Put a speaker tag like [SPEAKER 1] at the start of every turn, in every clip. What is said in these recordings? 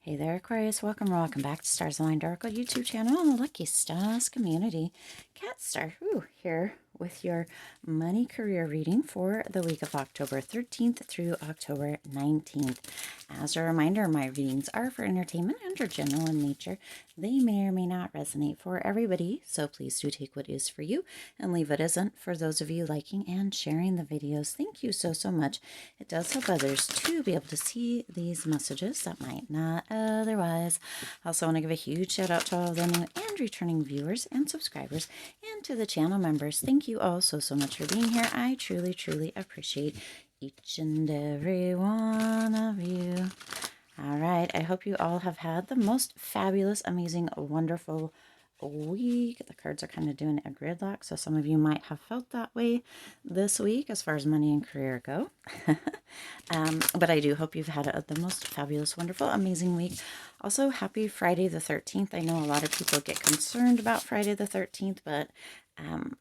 [SPEAKER 1] Hey there, Aquarius. Welcome back to Stars Aligned Oracle YouTube channel on the Lucky Stars community. Cat Star here with your money career reading for the week of October 13th through October 19th. As a reminder, my readings are for entertainment and are general in nature. They may or may not resonate for everybody, so please do take what is for you and leave what isn't. For those of you liking and sharing the videos, thank you so much. It does help others to be able to see these messages that might not otherwise. I also want to give a huge shout out to all the new and returning viewers and subscribers, and to the channel members. Thank you all so much for being here. I truly appreciate each and every one of you. All right, I hope you all have had the most fabulous, amazing, wonderful week. The cards are kind of doing a gridlock, so some of you might have felt that way this week as far as money and career go. But I do hope you've had the most fabulous, wonderful, amazing week. Also, happy Friday the 13th. I know a lot of people get concerned about Friday the 13th, but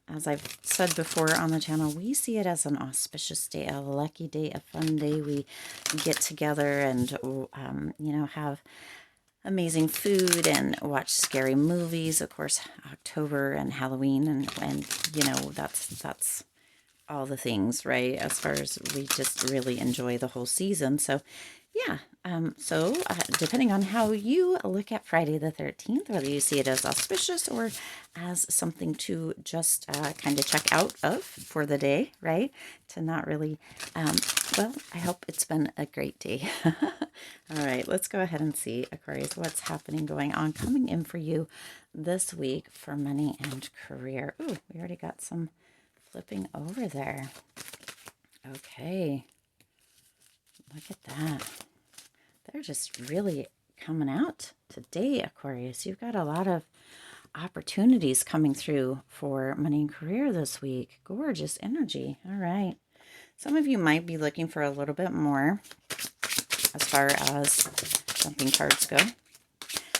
[SPEAKER 1] as I've said before on the channel, we see it as an auspicious day, a lucky day, a fun day. We get together and, have amazing food and watch scary movies. Of course, October and Halloween, and that's all the things, right? As far as we just really enjoy the whole season. So yeah, depending on how you look at Friday the 13th, whether you see it as auspicious or as something to just kind of check out of for the day, right? To not really, well, I hope it's been a great day. All right, let's go ahead and see, Aquarius, what's happening, going on, coming in for you this week for money and career. Ooh, we already got some flipping over there. Okay. Look at that. They're just really coming out today, Aquarius. You've got a lot of opportunities coming through for money and career this week. Gorgeous energy. All right. Some of you might be looking for a little bit more as far as jumping cards go.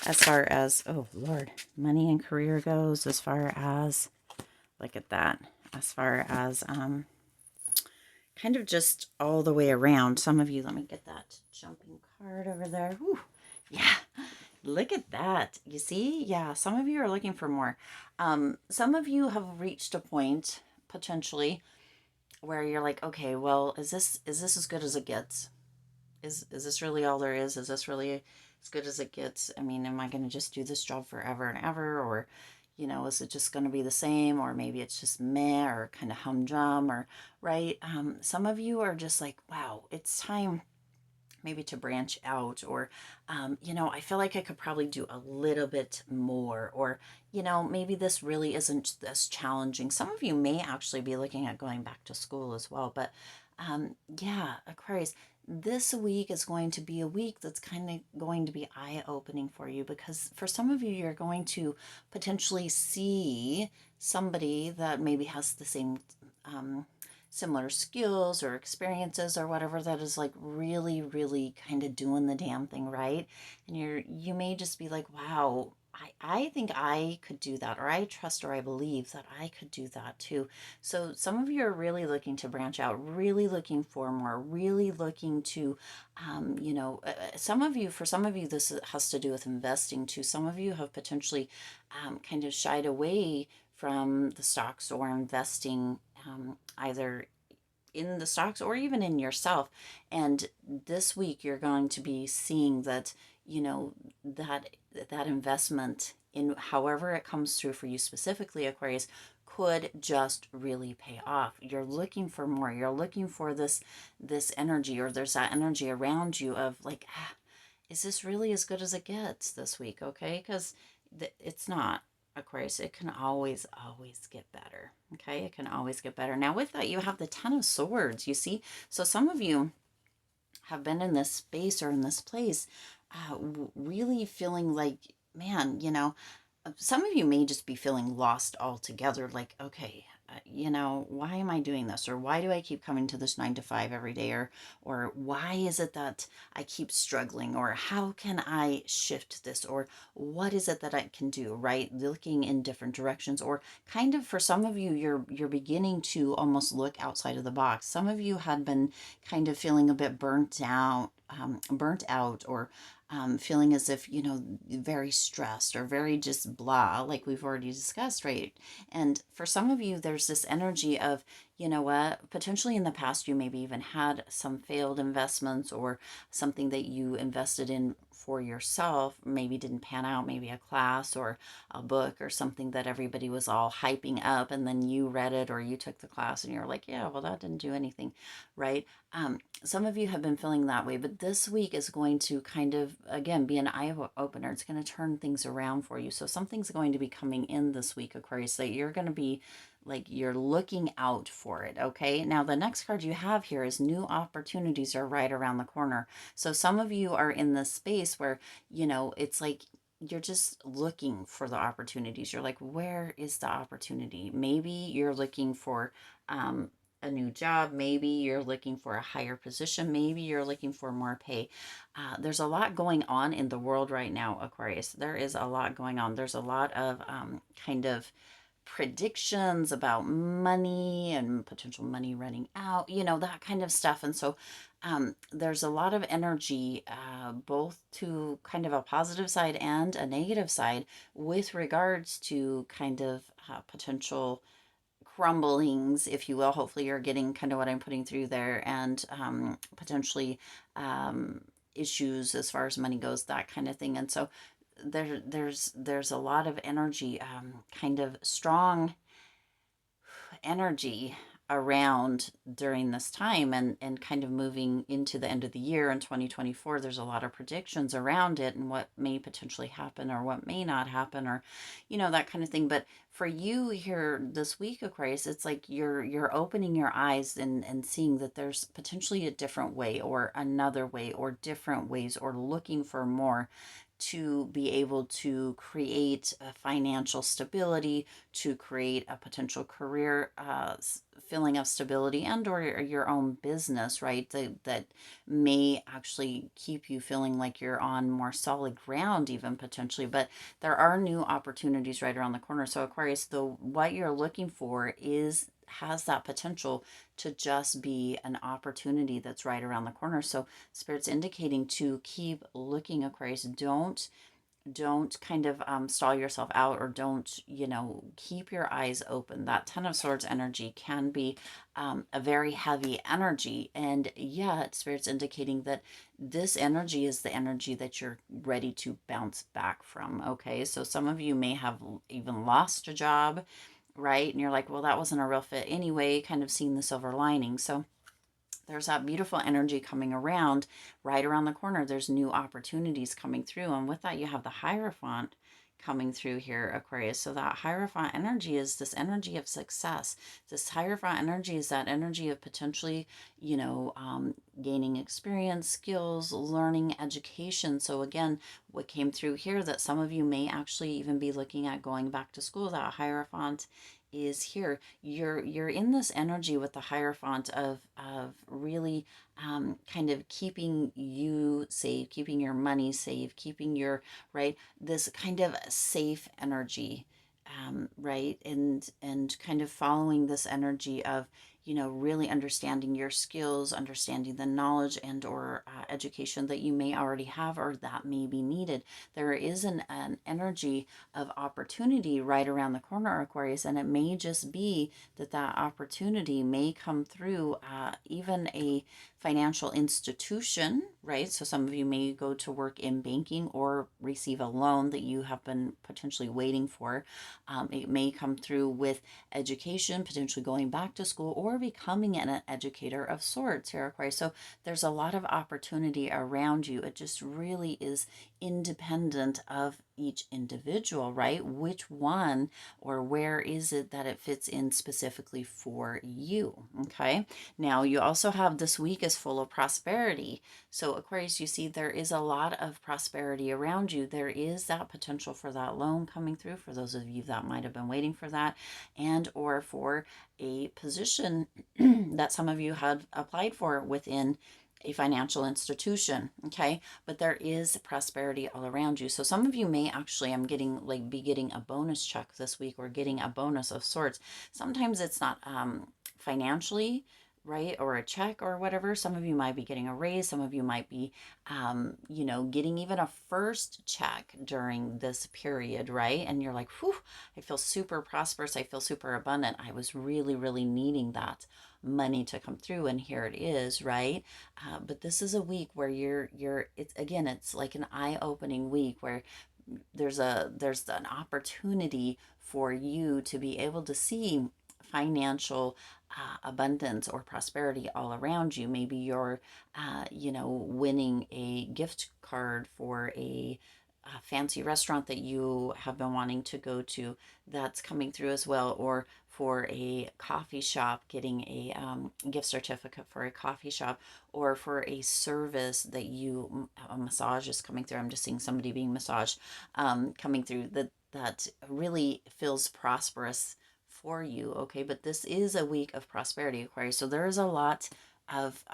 [SPEAKER 1] As far as, oh, Lord, money and career goes, as far as, look at that, as far as, kind of just all the way around. Some of you, let me get that jumping card over there. Whew. Yeah, look at that. You see? Yeah, some of you are looking for more. Some of you have reached a point, potentially, where you're like, okay, well, is this as good as it gets? Is this really all there is? Is this really as good as it gets? I mean, am I going to just do this job forever and ever? Or, is it just going to be the same? Or maybe it's just meh or kind of humdrum, or, right? Some of you are just like, wow, it's time maybe to branch out, or, I feel like I could probably do a little bit more, or, maybe this really isn't this challenging. Some of you may actually be looking at going back to school as well, but yeah, Aquarius, this week is going to be a week that's kind of going to be eye-opening for you, because for some of you, you're going to potentially see somebody that maybe has the same similar skills or experiences or whatever, that is like really kind of doing the damn thing right. And you may just be like, wow, I think I could do that, or I trust or I believe that I could do that too. So some of you are really looking to branch out, really looking for more, really looking to, for some of you, this has to do with investing too. Some of you have potentially kind of shied away from the stocks or investing, either in the stocks or even in yourself. And this week you're going to be seeing that, that investment, in however it comes through for you specifically, Aquarius, could just really pay off. You're looking for more. You're looking for this energy, or there's that energy around you of like, is this really as good as it gets this week? Okay, because it's not. Aquarius, it can always get better. Okay, it can always get better. Now with that, you have the Ten of Swords, you see. So some of you have been in this space or in this place, really feeling like, man, some of you may just be feeling lost altogether. Like, okay, why am I doing this? Or why do I keep coming to this 9 to 5 every day? Or why is it that I keep struggling? Or how can I shift this? Or what is it that I can do, right? Looking in different directions, or kind of, for some of you, you're beginning to almost look outside of the box. Some of you had been kind of feeling a bit burnt out, or feeling as if, very stressed or very just blah, like we've already discussed, right? And for some of you, there's this energy of, you know what, potentially in the past, you maybe even had some failed investments or something that you invested in for yourself, maybe didn't pan out, maybe a class or a book or something that everybody was all hyping up, and then you read it or you took the class and you're like, yeah, well, that didn't do anything, right? Some of you have been feeling that way, but this week is going to kind of, again, be an eye opener. It's going to turn things around for you. So something's going to be coming in this week, Aquarius, that you're going to be like, you're looking out for it. Okay. Now, the next card you have here is new opportunities are right around the corner. So some of you are in this space where, it's like, you're just looking for the opportunities. You're like, where is the opportunity? Maybe you're looking for, a new job. Maybe you're looking for a higher position. Maybe you're looking for more pay. There's a lot going on in the world right now, Aquarius. There is a lot going on. There's a lot of kind of predictions about money and potential money running out, that kind of stuff. And so there's a lot of energy, both to kind of a positive side and a negative side with regards to kind of potential crumblings, if you will. Hopefully, you're getting kind of what I'm putting through there, and potentially issues as far as money goes, that kind of thing. And so there's a lot of energy, kind of strong energy around during this time, and kind of moving into the end of the year in 2024. There's a lot of predictions around it and what may potentially happen or what may not happen, or that kind of thing. But for you here this week, Aquarius, it's like you're opening your eyes and seeing that there's potentially a different way or another way or different ways, or looking for more to be able to create a financial stability, to create a potential career feeling of stability, and or your own business, right? That may actually keep you feeling like you're on more solid ground, even potentially. But there are new opportunities right around the corner. So Aquarius, what you're looking for has that potential to just be an opportunity that's right around the corner. So Spirit's indicating to keep looking, Aquarius. Don't kind of stall yourself out, or don't, keep your eyes open. That Ten of Swords energy can be a very heavy energy, and yet Spirit's indicating that this energy is the energy that you're ready to bounce back from. Okay, so some of you may have even lost a job, right? And you're like, well, that wasn't a real fit anyway, kind of seeing the silver lining. So there's that beautiful energy coming around right around the corner. There's new opportunities coming through. And with that, you have the Hierophant coming through here, Aquarius. So that Hierophant energy is this energy of success. This Hierophant energy is that energy of potentially, gaining experience, skills, learning, education. So again, what came through here, that some of you may actually even be looking at going back to school. That Hierophant is here. You're in this energy with the Hierophant of really kind of keeping you safe, keeping your money safe, keeping your, right, this kind of safe energy, right, and kind of following this energy of, really understanding your skills, understanding the knowledge and or education that you may already have or that may be needed. There is an energy of opportunity right around the corner, Aquarius, and it may just be that opportunity may come through even a financial institution, right? So some of you may go to work in banking or receive a loan that you have been potentially waiting for. It may come through with education, potentially going back to school or becoming an educator of sorts here, Aquarius. So there's a lot of opportunity around you. It just really is independent of each individual, right? Which one or where is it that it fits in specifically for you? Okay. Now, you also have this week is full of prosperity. So, Aquarius, you see there is a lot of prosperity around you. There is that potential for that loan coming through for those of you that might have been waiting for that, and or for a position that some of you had applied for within a financial institution. Okay, but there is prosperity all around you. So some of you may actually, I'm getting like be getting a bonus check this week, or getting a bonus of sorts. Sometimes it's not financially, right? Or a check or whatever. Some of you might be getting a raise. Some of you might be, you know, getting even a first check during this period, right? And you're like, whew, I feel super prosperous. I feel super abundant. I was really, really needing that money to come through, and here it is, right? But this is a week where it's again, it's like an eye-opening week where there's an opportunity for you to be able to see financial abundance or prosperity all around you. Maybe you're, you know, winning a gift card for a fancy restaurant that you have been wanting to go to, that's coming through as well, or for a coffee shop, getting a gift certificate for a coffee shop, or for a service that a massage is coming through. I'm just seeing somebody being massaged, coming through that really feels prosperous for you. Okay, but this is a week of prosperity, Aquarius. So there is a lot of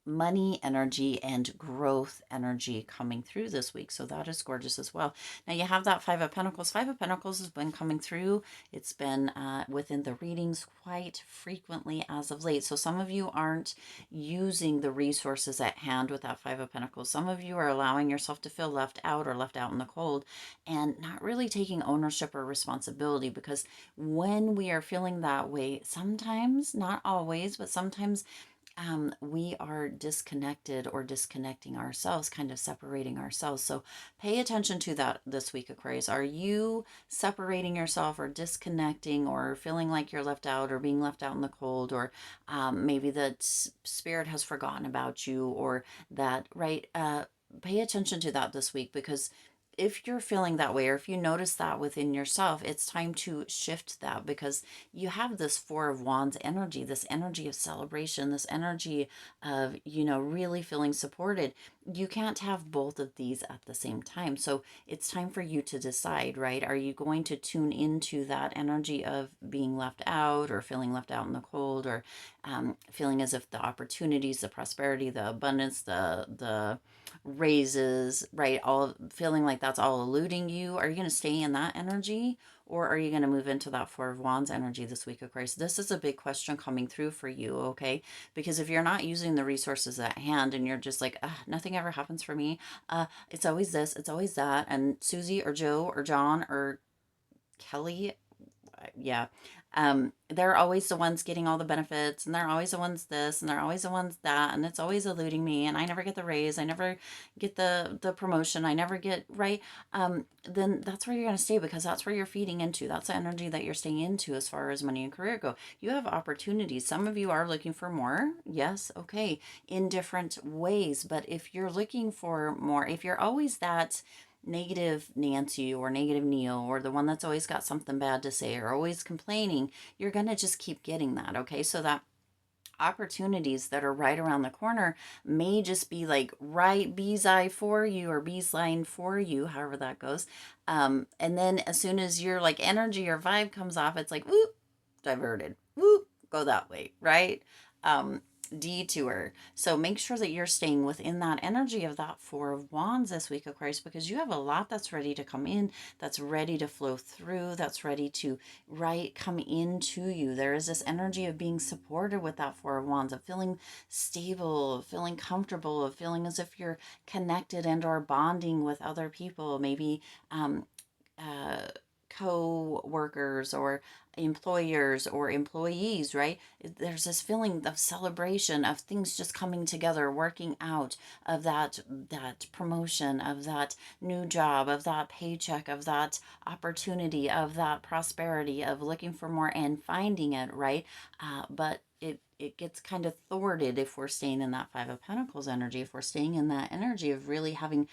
[SPEAKER 1] money energy and growth energy coming through this week. So that is gorgeous as well. Now you have that Five of Pentacles. Five of Pentacles has been coming through. It's been within the readings quite frequently as of late. So some of you aren't using the resources at hand with that Five of Pentacles. Some of you are allowing yourself to feel left out or left out in the cold and not really taking ownership or responsibility, because when we are feeling that way, sometimes, not always, but sometimes we are disconnected or disconnecting ourselves, kind of separating ourselves. So pay attention to that this week, Aquarius. Are you separating yourself or disconnecting or feeling like you're left out or being left out in the cold, or maybe that spirit has forgotten about you, or that, right? Pay attention to that this week, because if you're feeling that way, or if you notice that within yourself, it's time to shift that, because you have this Four of Wands energy, this energy of celebration, this energy of, you know, really feeling supported. You can't have both of these at the same time. So it's time for you to decide, right? Are you going to tune into that energy of being left out or feeling left out in the cold, or feeling as if the opportunities, the prosperity, the abundance, the raises, right? All feeling like that's all eluding you. Are you going to stay in that energy, or are you going to move into that Four of Wands energy this week, Aquarius? This is a big question coming through for you, okay? Because if you're not using the resources at hand and you're just like, nothing ever happens for me, it's always this, it's always that, and Susie or Joe or John or Kelly, yeah, they're always the ones getting all the benefits, and they're always the ones this, and they're always the ones that, and it's always eluding me, and I never get the raise, I never get the promotion, I never get, right? Then that's where you're going to stay, because that's where you're feeding into. That's the energy that you're staying into as far as money and career go. You have opportunities. Some of you are looking for more, yes, okay, in different ways. But if you're looking for more, if you're always that negative Nancy or negative Neil, or the one that's always got something bad to say or always complaining, you're going to just keep getting that, okay? So that opportunities that are right around the corner may just be like right bee's eye for you, or bee's line for you, however that goes. And then as soon as your like energy or vibe comes off, it's like, whoop, diverted, whoop, go that way, right? Detour. So make sure that you're staying within that energy of that Four of Wands this week, Aquarius, because you have a lot that's ready to come in, that's ready to flow through, that's ready to, right, come into you. There is this energy of being supported with that Four of Wands, of feeling stable, of feeling comfortable, of feeling as if you're connected and or bonding with other people, maybe uh, co-workers or employers or employees, right? There's this feeling of celebration, of things just coming together, working out, of that promotion, of that new job, of that paycheck, of that opportunity, of that prosperity, of looking for more and finding it, right? But it gets kind of thwarted if we're staying in that Five of Pentacles energy, if we're staying in that energy of really having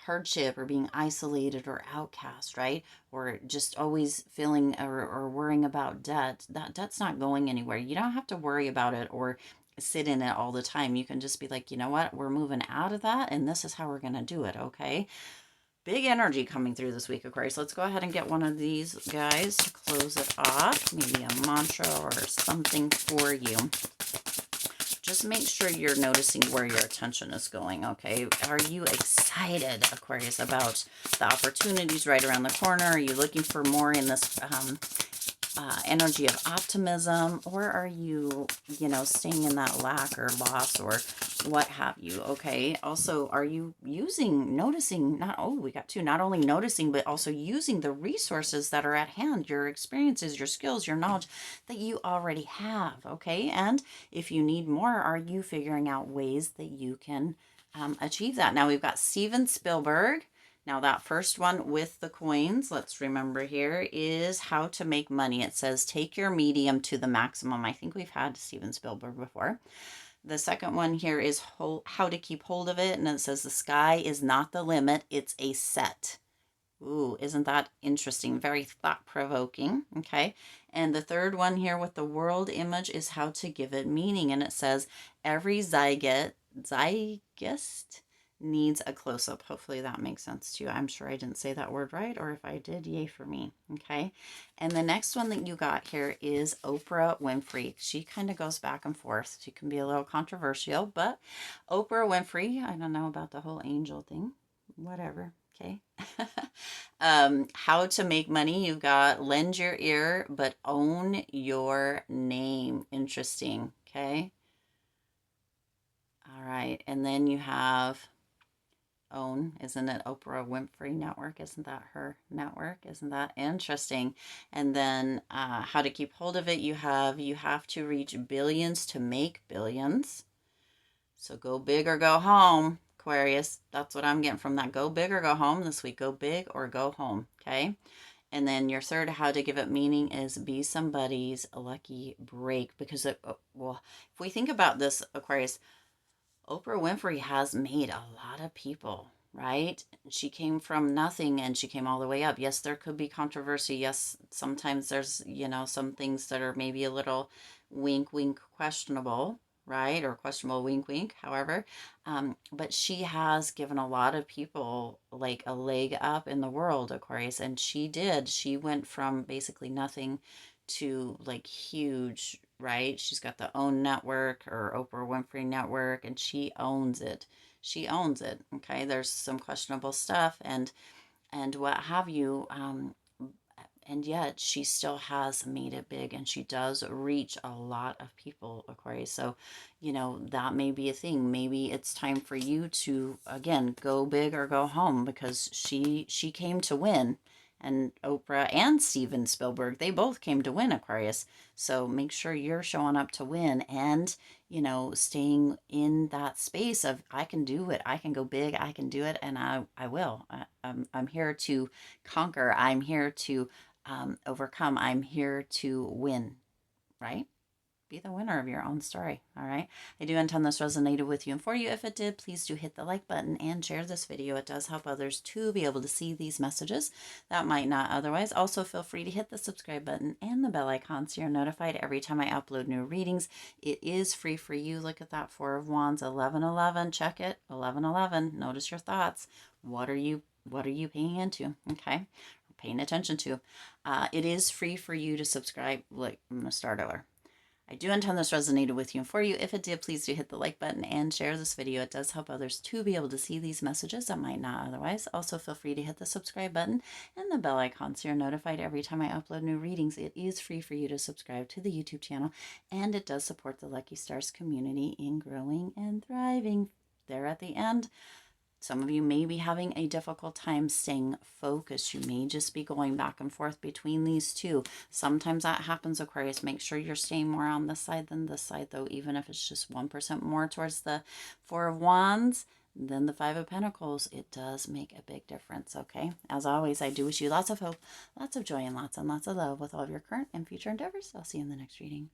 [SPEAKER 1] hardship or being isolated or outcast, right? Or just always feeling or worrying about debt. That debt's not going anywhere. You don't have to worry about it or sit in it all the time. You can just be like, you know what? We're moving out of that, and this is how we're going to do it, okay? Big energy coming through this week, Aquarius. Let's go ahead and get one of these guys to close it off. Maybe a mantra or something for you. Just make sure you're noticing where your attention is going, okay? Are you excited, Aquarius, about the opportunities right around the corner? Are you looking for more in this energy of optimism, or are you, you know, staying in that lack or loss or what have you? Okay. Also, are you noticing, we got two, not only noticing, but also using the resources that are at hand, your experiences, your skills, your knowledge that you already have. Okay. And if you need more, are you figuring out ways that you can achieve that? Now we've got Steven Spielberg. Now that first one with the coins, let's remember here, is How to Make Money. It says, take your medium to the maximum. I think we've had Steven Spielberg before. The second one here is How to Keep Hold of It. And it says, the sky is not the limit, it's a set. Ooh, isn't that interesting? Very thought-provoking. Okay. And the third one here with the world image is How to Give It Meaning. And it says, every zygist needs a close-up. Hopefully that makes sense to you. I'm sure I didn't say that word right, or if I did, yay for me. Okay. And the next one that you got here is Oprah Winfrey. She kind of goes back and forth. She can be a little controversial, but Oprah Winfrey, I don't know about the whole angel thing, whatever. Okay. How to Make Money. You've got lend your ear, but own your name. Interesting. Okay. All right. And then you have OWN, isn't it? Oprah Winfrey Network. Isn't that her network? Isn't that interesting? And then How to Keep Hold of It. You have to reach billions to make billions. So go big or go home, Aquarius. That's what I'm getting from that. Go big or go home this week. Go big or go home. Okay. And then your third, How to Give It Meaning, is be somebody's lucky break. Because, well, if we think about this, Aquarius, Oprah Winfrey has made a lot of people, right? She came from nothing and she came all the way up. Yes, there could be controversy. Yes, sometimes there's, you know, some things that are maybe a little wink, wink, questionable, right? Or questionable wink, wink, however. But she has given a lot of people like a leg up in the world, Aquarius. And she did. She went from basically nothing to like huge, right? She's got the OWN network, or Oprah Winfrey Network, and she owns it. She owns it. Okay. There's some questionable stuff and what have you. And yet she still has made it big, and she does reach a lot of people, Aquarius. So, you know, that may be a thing. Maybe it's time for you to, again, go big or go home, because she came to win. And Oprah and Steven Spielberg, they both came to win, Aquarius. So make sure you're showing up to win, and, you know, staying in that space of, I can do it. I can go big. I can do it. And I will. I'm here to conquer. I'm here to overcome. I'm here to win, right? Be the winner of your own story. All right. I do intend this resonated with you and for you. If it did, please do hit the like button and share this video. It does help others to be able to see these messages that might not otherwise. Also, feel free to hit the subscribe button and the bell icon so you're notified every time I upload new readings. It is free for you. Look at that Four of Wands, 1111. Check it. 1111. Notice your thoughts. What are you paying into? Okay. Paying attention to. It is free for you to subscribe. Like, I'm going to start over. I do intend this resonated with you and for you. If it did, please do hit the like button and share this video. It does help others to be able to see these messages that might not otherwise. Also, feel free to hit the subscribe button and the bell icon so you're notified every time I upload new readings. It is free for you to subscribe to the YouTube channel, and it does support the Lucky Stars community in growing and thriving. There at the end, some of you may be having a difficult time staying focused. You may just be going back and forth between these two. Sometimes that happens, Aquarius. Make sure you're staying more on this side than this side, though, even if it's just 1% more towards the Four of Wands than the Five of Pentacles. It does make a big difference, okay? As always, I do wish you lots of hope, lots of joy, and lots of love with all of your current and future endeavors. I'll see you in the next reading.